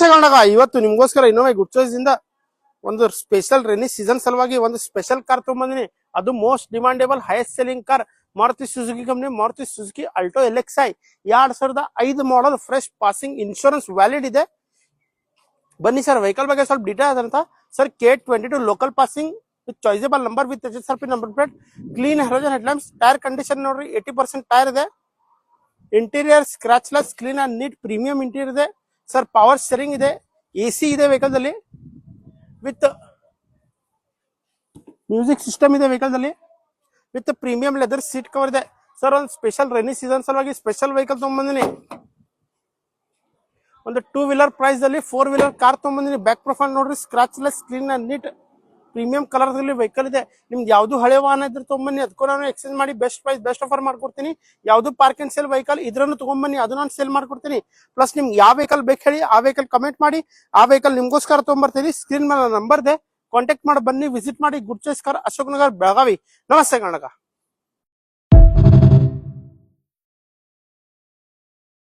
ಕರ್ನಾಟಕ ಇವತ್ತು ನಿಮ್ಗೋಸ್ಕರ ಇನ್ನೋವೆ good choice ಇಂದ ಒಂದು ಸ್ಪೆಷಲ್ ರೇನಿ ಸೀಸನ್ ಸಲುವಾಗಿ ಒಂದು ಸ್ಪೆಷಲ್ ಕಾರ್ ತಗೊಂಡ್ಬಂದಿನಿ. ಅದು most demandable highest selling car Maruti Suzuki company Maruti Suzuki Alto LXi 2005 model fresh passing insurance valid ಇದೆ. ಬನ್ನಿ ಸರ್ ವೆಹಿಕಲ್ ಬಗ್ಗೆ ಸ್ವಲ್ಪ ಡೀಟೇಲ್ ಆದಂತ sir K22 local passing with choiceable number with HSRP number plate clean halogen headlights tyre condition ನೋಡ್ರಿ 80% tyre ಇದೆ. Interior scratchless clean and neat premium interior ಇದೆ sir. Power steering ಇದೆ, AC ಇದೆ vehicle ದಲ್ಲಿ with music system ಇದೆ vehicle ದಲ್ಲಿ with premium leather seat cover ಇದೆ sir. ಒಂದು ಸ್ಪೆಷಲ್ ರೈನಿ ಸೀಸನ್ ಸಲುವಾಗಿ ಸ್ಪೆಷಲ್ ವೆಹಿಕಲ್ ತಗೊಂಡ್ಬಂದಿನಿ. ಒಂದು 2 ವೀಲರ್ ಪ್ರೈಸ್ ಅಲ್ಲಿ 4 ವೀಲರ್ ಕಾರ್ ತಗೊಂಡ್ಬಂದಿನಿ. ಬ್ಯಾಕ್ ಪ್ರೊಫೈಲ್ ನೋಡ್ರಿ scratchless clean and neat premium colour ದಲ್ಲಿ ವೆಹಿಕಲ್ ಇದೆ. ನಿಮ್ಗೆ ಯಾವ್ದು ಹಳೆ ವಾಹನ ಇದ್ರೆ ತಗೊಂಬನ್ನಿ, ಅದಕ್ಕೂ ನಾನು ಎಕ್ಸ್ಚೇಂಜ್ ಮಾಡಿ ಬೆಸ್ಟ್ ಪ್ರೈಸ್ ಬೆಸ್ಟ್ ಆಫರ್ ಮಾಡ್ಕೊಡ್ತೀನಿ. ಯಾವ್ದು ಪಾರ್ಕ್ ಅಂಡ್ ಸೇಲ್ ವೆಹಿಕಲ್ ಇದ್ರನ್ನು ತಗೊಂಬನ್ನಿ, ಅದು ನಾನು ಸೇಲ್ ಮಾಡ್ಕೊಡ್ತೀನಿ. ಪ್ಲಸ್ ನಿಮ್ಗೆ ಯಾವ ವೆಹಿಕಲ್ ಬೇಕು ಹೇಳಿ ಆ ವೆಹಿಕಲ್ ಕಮೆಂಟ್ ಮಾಡಿ, ಆ ವೆಹಿಕಲ್ ನಿಮ್ಗೋಸ್ಕರ ತಗೊಂಡ್ಬರ್ತೀನಿ. ಸ್ಕ್ರೀನ್ ಮೇಲೆ ನಂಬರ್ ಇದೆ, ಕಾಂಟ್ಯಾಕ್ಟ್ ಮಾಡಿ ಬನ್ನಿ, ವಿಸಿಟ್ ಮಾಡಿ. Good choice car, Ashok Nagar, Belagavi. ನಮಸ್ತೆ ಕರ್ನಾಟಕ.